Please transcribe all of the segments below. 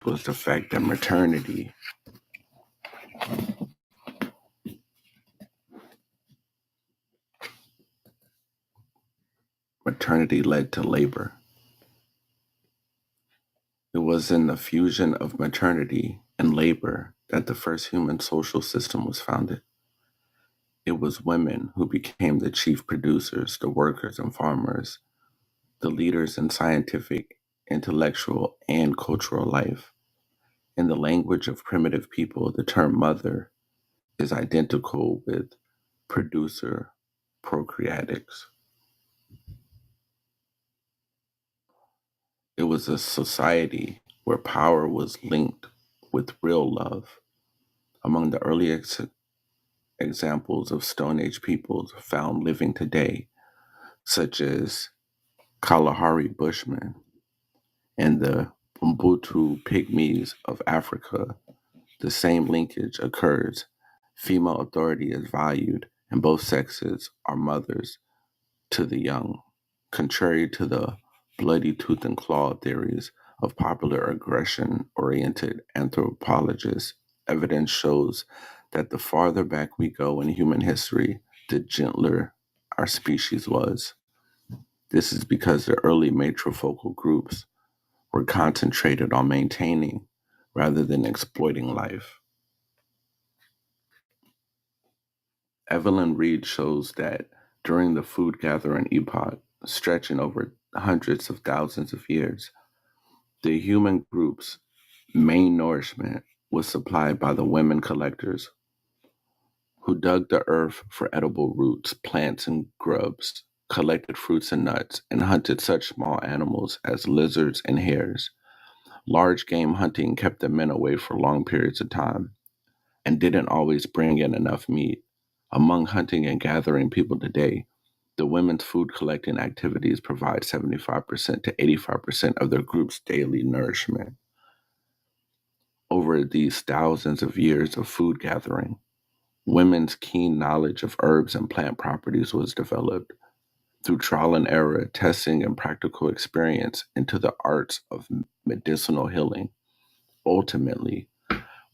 was the fact that maternity led to labor. It was in the fusion of maternity and labor that the first human social system was founded. It was women who became the chief producers, the workers and farmers, the leaders in scientific, intellectual, and cultural life. In the language of primitive people, the term mother is identical with producer, procreatics. It was a society where power was linked with real love. Among the earliest examples of Stone Age peoples found living today, such as Kalahari Bushmen and the Ubuntu Pygmies of Africa, the same linkage occurs. Female authority is valued, and both sexes are mothers to the young. Contrary to the bloody tooth and claw theories of popular aggression oriented anthropologists, evidence shows that the farther back we go in human history, the gentler our species was. This is because the early matrifocal groups were concentrated on maintaining rather than exploiting life. Evelyn Reed shows that during the food gathering epoch, stretching over hundreds of thousands of years, the human group's main nourishment was supplied by the women collectors who dug the earth for edible roots, plants, and grubs, collected fruits and nuts, and hunted such small animals as lizards and hares. Large game hunting kept the men away for long periods of time and didn't always bring in enough meat. Among hunting and gathering people today, the women's food collecting activities provide 75% to 85% of their group's daily nourishment. Over these thousands of years of food gathering, women's keen knowledge of herbs and plant properties was developed through trial and error, testing, and practical experience into the arts of medicinal healing. Ultimately,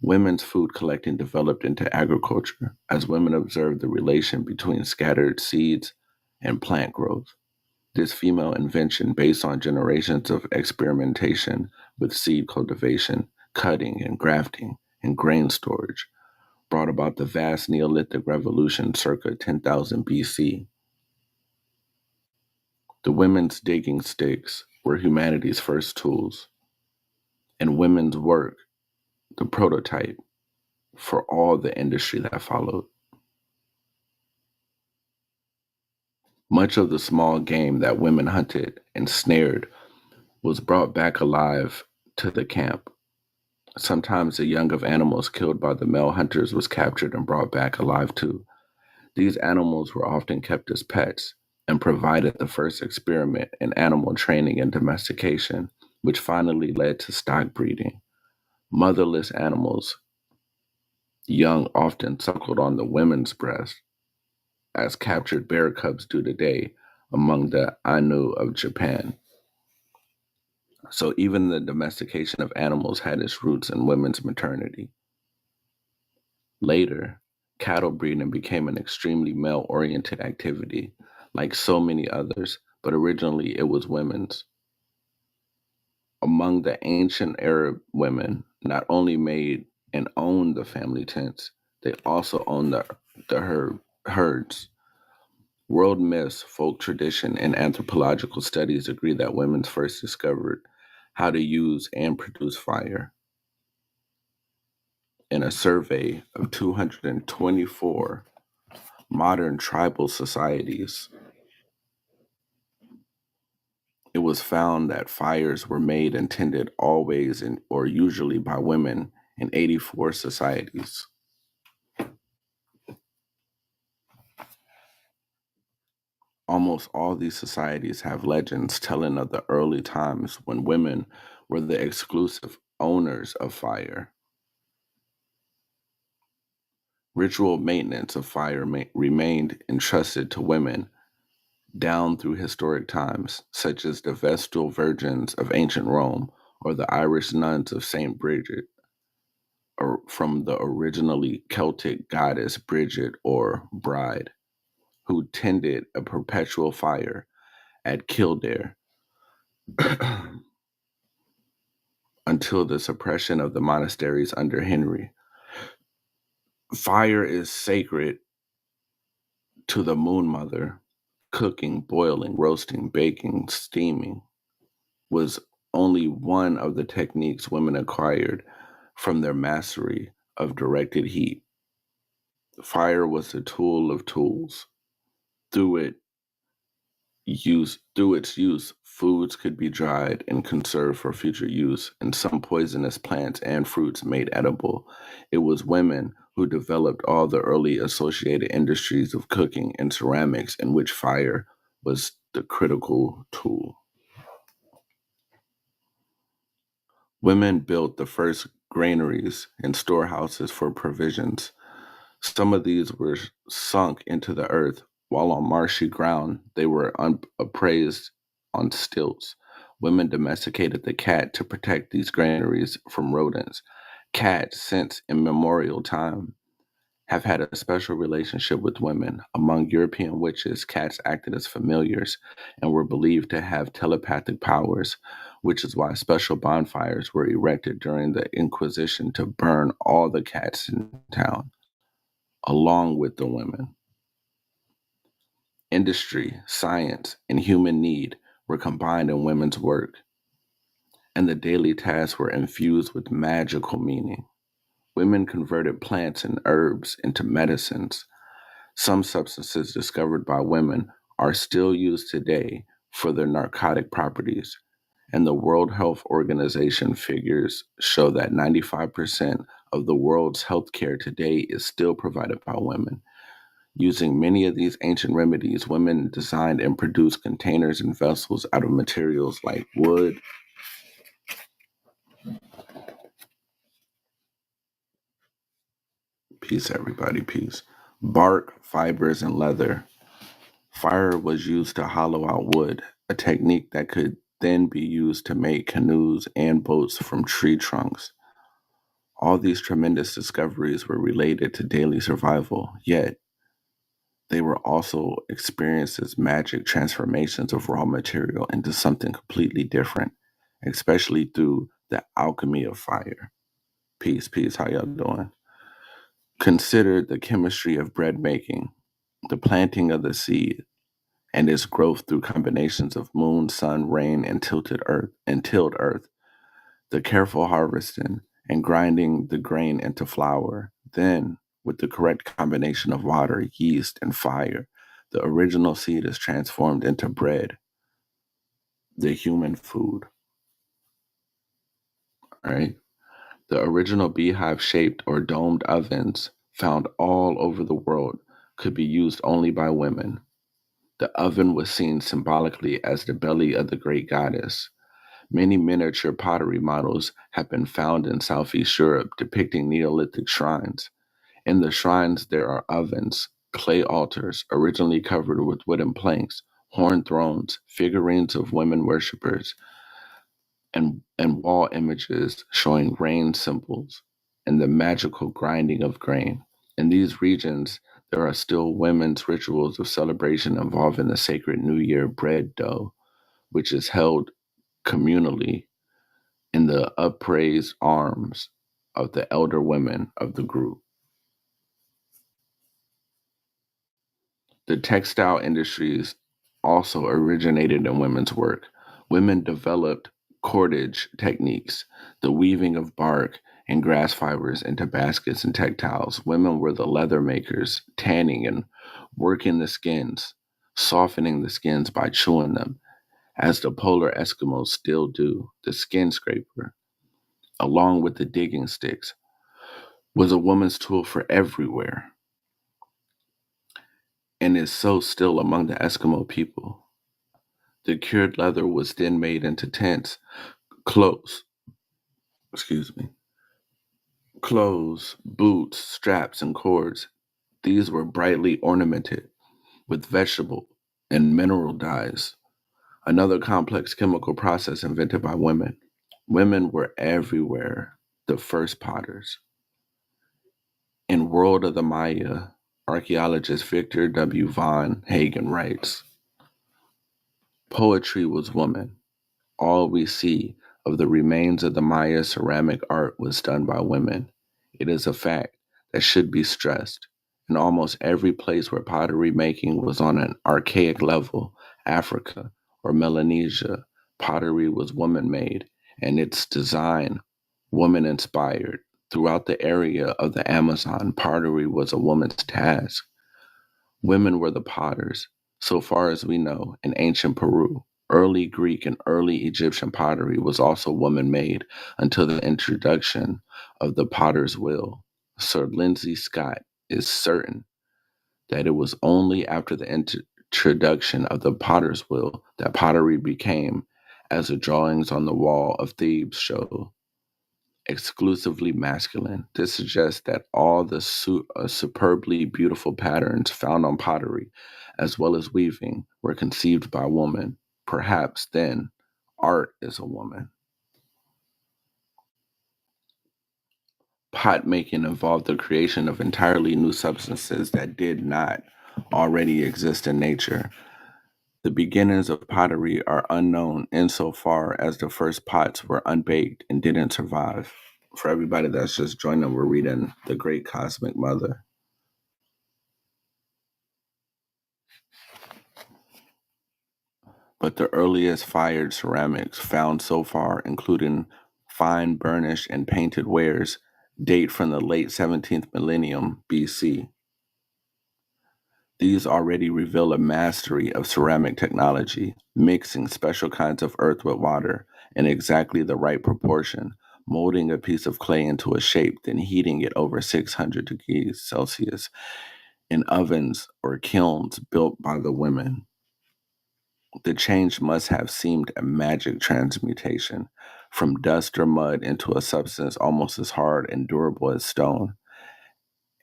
women's food collecting developed into agriculture as women observed the relation between scattered seeds and plant growth. This female invention, based on generations of experimentation with seed cultivation, cutting and grafting, and grain storage, brought about the vast Neolithic revolution circa 10,000 BC. The women's digging sticks were humanity's first tools, and women's work the prototype for all the industry that followed. Much of the small game that women hunted and snared was brought back alive to the camp. Sometimes the young of animals killed by the male hunters was captured and brought back alive too. These animals were often kept as pets and provided the first experiment in animal training and domestication, which finally led to stock breeding. Motherless animals, young often suckled on the women's breast, as captured bear cubs do today among the Ainu of Japan. So even the domestication of animals had its roots in women's maternity. Later, cattle breeding became an extremely male-oriented activity, like so many others, but originally it was women's. Among the ancient Arab women, not only made and owned the family tents, they also owned the herds. World myths, folk tradition, and anthropological studies agree that women first discovered how to use and produce fire. In a survey of 224 modern tribal societies, it was found that fires were made and tended always or usually by women in 84 societies. Almost all these societies have legends telling of the early times when women were the exclusive owners of fire. Ritual maintenance of fire remained entrusted to women down through historic times, such as the Vestal Virgins of ancient Rome or the Irish nuns of St. Bridget, or from the originally Celtic goddess Bridget or Bride, who tended a perpetual fire at Kildare until the suppression of the monasteries under Henry. Fire is sacred to the Moon Mother. Cooking, boiling, roasting, baking, steaming was only one of the techniques women acquired from their mastery of directed heat. Fire was the tool of tools. Through its use, foods could be dried and conserved for future use, and some poisonous plants and fruits made edible. It was women who developed all the early associated industries of cooking and ceramics, in which fire was the critical tool. Women built the first granaries and storehouses for provisions. Some of these were sunk into the earth, while on marshy ground they were upraised on stilts. Women domesticated the cat to protect these granaries from rodents. Cats, since immemorial time, have had a special relationship with women. Among European witches, cats acted as familiars and were believed to have telepathic powers, which is why special bonfires were erected during the Inquisition to burn all the cats in town, along with the women. Industry, science, and human need were combined in women's work, and the daily tasks were infused with magical meaning. Women converted plants and herbs into medicines. Some substances discovered by women are still used today for their narcotic properties, and the World Health Organization figures show that 95% of the world's healthcare today is still provided by women. Using many of these ancient remedies, women designed and produced containers and vessels out of materials like wood, peace, everybody, peace, bark, fibers, and leather. Fire was used to hollow out wood, a technique that could then be used to make canoes and boats from tree trunks. All these tremendous discoveries were related to daily survival, yet they were also experienced as magic transformations of raw material into something completely different, especially through the alchemy of fire. Peace, peace, how y'all doing? Consider the chemistry of bread making, the planting of the seed, and its growth through combinations of moon, sun, rain, and tilled earth, the careful harvesting and grinding the grain into flour. Then, with the correct combination of water, yeast, and fire, the original seed is transformed into bread, the human food. All right. The original beehive shaped or domed ovens found all over the world could be used only by women. The oven was seen symbolically as the belly of the great goddess. Many miniature pottery models have been found in Southeast Europe depicting Neolithic shrines. In the shrines, there are ovens, clay altars, originally covered with wooden planks, horn thrones, figurines of women worshippers, and wall images showing rain symbols and the magical grinding of grain. In these regions, there are still women's rituals of celebration involving the sacred New Year bread dough, which is held communally in the upraised arms of the elder women of the group. The textile industries also originated in women's work. Women developed cordage techniques, the weaving of bark and grass fibers into baskets and textiles. Women were the leather makers, tanning and working the skins, softening the skins by chewing them, as the polar Eskimos still do. The skin scraper, along with the digging sticks, was a woman's tool for everywhere, and is so still among the Eskimo people. The cured leather was then made into tents, clothes, excuse me, clothes, boots, straps, and cords. These were brightly ornamented with vegetable and mineral dyes, another complex chemical process invented by women. Women were everywhere, the first potters. In World of the Maya, archaeologist Victor W. Von Hagen writes, poetry was woman. All we see of the remains of the Maya ceramic art was done by women. It is a fact that should be stressed. In almost every place where pottery making was on an archaic level, Africa or Melanesia, pottery was woman made and its design woman inspired. Throughout the area of the Amazon, pottery was a woman's task. Women were the potters, so far as we know, in ancient Peru. Early Greek and early Egyptian pottery was also woman made until the introduction of the potter's wheel. Sir Lindsay Scott is certain that it was only after the introduction of the potter's wheel that pottery became, as the drawings on the wall of Thebes show, exclusively masculine. This suggests that all the superbly beautiful patterns found on pottery, as well as weaving, were conceived by women. Perhaps then, art is a woman. Pot making involved the creation of entirely new substances that did not already exist in nature. The beginnings of pottery are unknown insofar as the first pots were unbaked and didn't survive. For everybody that's just joining, we're reading The Great Cosmic Mother. But the earliest fired ceramics found so far, including fine burnished and painted wares, date from the late 17th millennium BC. These already reveal a mastery of ceramic technology, mixing special kinds of earth with water in exactly the right proportion, molding a piece of clay into a shape, then heating it over 600 degrees Celsius in ovens or kilns built by the women. The change must have seemed a magic transmutation from dust or mud into a substance almost as hard and durable as stone,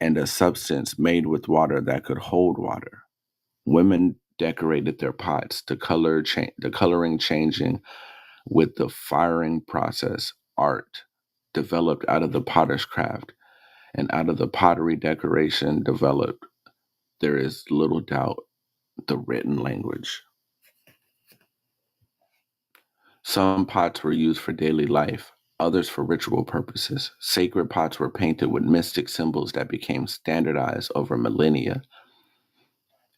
and a substance made with water that could hold water. Women decorated their pots, the coloring changing with the firing process. Art developed out of the potter's craft, and out of the pottery decoration developed, there is little doubt, the written language. Some pots were used for daily life, others for ritual purposes. Sacred pots were painted with mystic symbols that became standardized over millennia,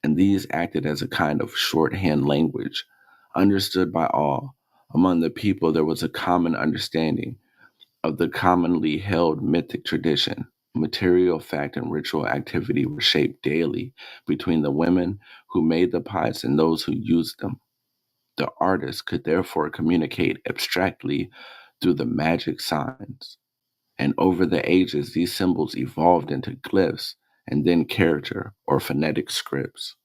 and these acted as a kind of shorthand language, understood by all. Among the people, there was a common understanding of the commonly held mythic tradition. Material fact and ritual activity were shaped daily between the women who made the pots and those who used them. The artist could therefore communicate abstractly through the magic signs. And over the ages, these symbols evolved into glyphs and then character or phonetic scripts.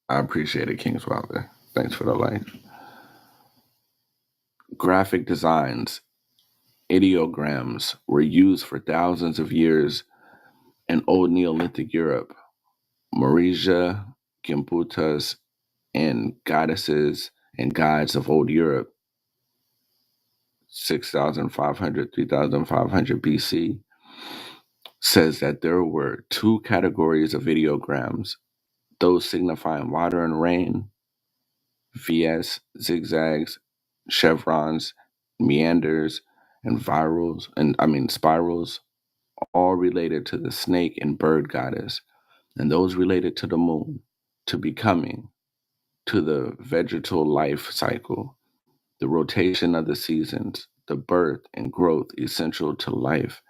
I appreciate it, King's Wilder. Thanks for the light. Graphic designs, ideograms, were used for thousands of years in Old Neolithic Europe. Moresia, Gimbutas, and goddesses and gods of Old Europe, 6,500, 3,500 BC, says that there were two categories of ideograms, those signifying water and rain, VS, zigzags, chevrons, meanders, and spirals, all related to the snake and bird goddess, and those related to the moon, to becoming, to the vegetal life cycle, the rotation of the seasons, the birth and growth essential to life.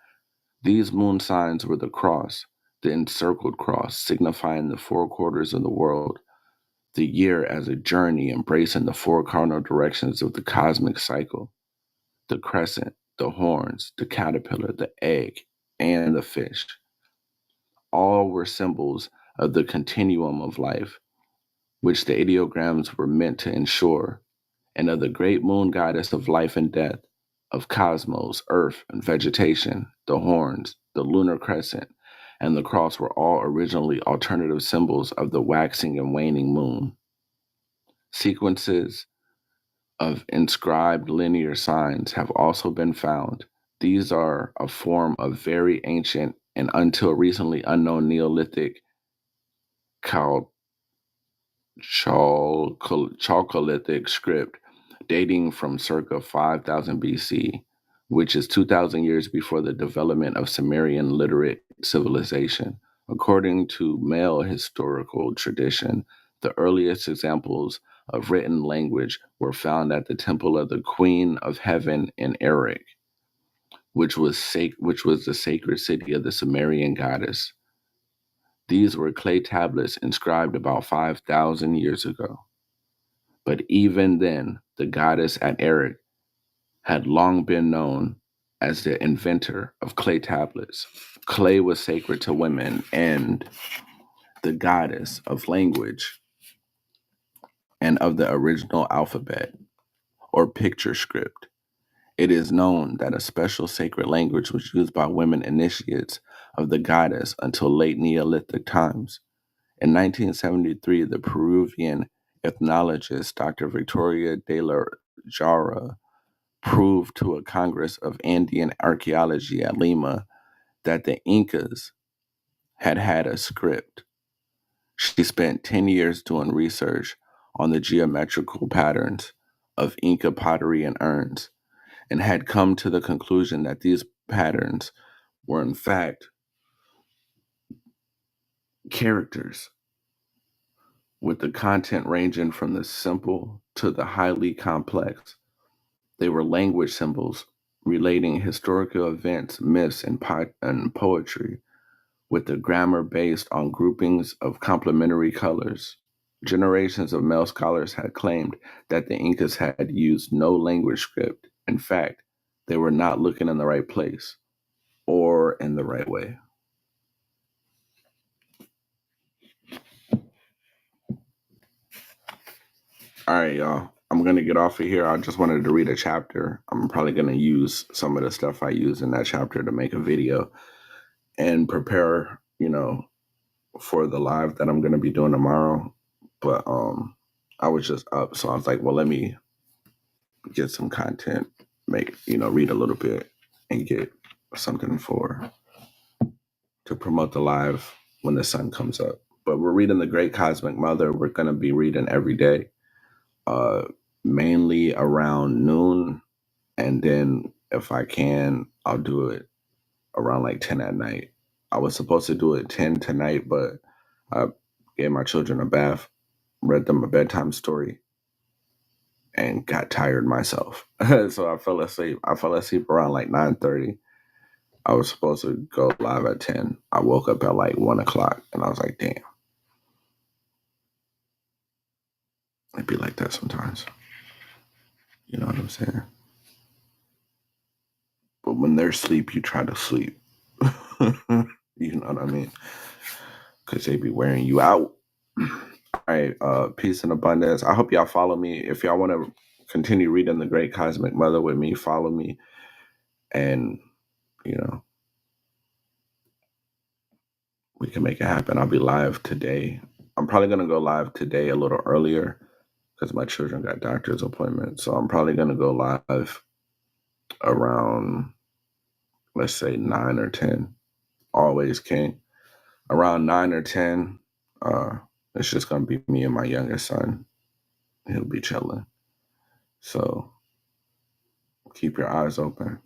These moon signs were the cross, the encircled cross, signifying the four quarters of the world, the year as a journey embracing the four cardinal directions of the cosmic cycle, the crescent, the horns, the caterpillar, the egg, and the fish. All were symbols of the continuum of life, which the ideograms were meant to ensure, and of the great moon goddess of life and death, of cosmos, earth, and vegetation. The horns, the lunar crescent, and the cross were all originally alternative symbols of the waxing and waning moon. Sequences of inscribed linear signs have also been found. These are a form of very ancient and until recently unknown Neolithic Chal- Chalcolithic script dating from circa 5000 BC, which is 2000 years before the development of Sumerian literate civilization. According to male historical tradition, the earliest examples of written language were found at the temple of the Queen of Heaven in Erech, which was the sacred city of the Sumerian goddess. These were clay tablets inscribed about 5,000 years ago. But even then, the goddess at Erech had long been known as the inventor of clay tablets. Clay was sacred to women and the goddess of language and of the original alphabet or picture script. It is known that a special sacred language was used by women initiates of the goddess until late Neolithic times. In 1973, the Peruvian ethnologist Dr. Victoria de la Jara proved to a Congress of Andean Archaeology at Lima that the Incas had had a script. She spent 10 years doing research on the geometrical patterns of Inca pottery and urns and had come to the conclusion that these patterns were, in fact, characters with the content ranging from the simple to the highly complex. They were language symbols relating historical events, myths, and poetry, with the grammar based on groupings of complementary colors. Generations of male scholars had claimed that the Incas had used no language script. In fact, they were not looking in the right place or in the right way. All right, y'all. I'm going to get off of here. I just wanted to read a chapter. I'm probably going to use some of the stuff I used in that chapter to make a video and prepare, for the live that I'm going to be doing tomorrow. But I was just up, so I was like, well, let me get some content, read a little bit and get something to promote the live when the sun comes up. But we're reading The Great Cosmic Mother. We're going to be reading every day, uh, mainly around noon. And then if I can, I'll do it around like 10 at night. I was supposed to do it 10 tonight, but I gave my children a bath, read them a bedtime story, and got tired myself. So I fell asleep. I fell asleep around like 9:30. I was supposed to go live at 10. I woke up at like 1 o'clock and I was like, damn. It'd be like that sometimes. You know what I'm saying? But when they're asleep, you try to sleep. You know what I mean? Because they be wearing you out. All right, peace and abundance. I hope y'all follow me. If y'all want to continue reading The Great Cosmic Mother with me, follow me. And, you know, we can make it happen. I'll be live today. I'm probably going to go live today a little earlier because my children got doctor's appointments. So I'm probably going to go live around, let's say, 9 or 10. Always king. Around 9 or 10, it's just going to be me and my youngest son. He'll be chilling. So keep your eyes open.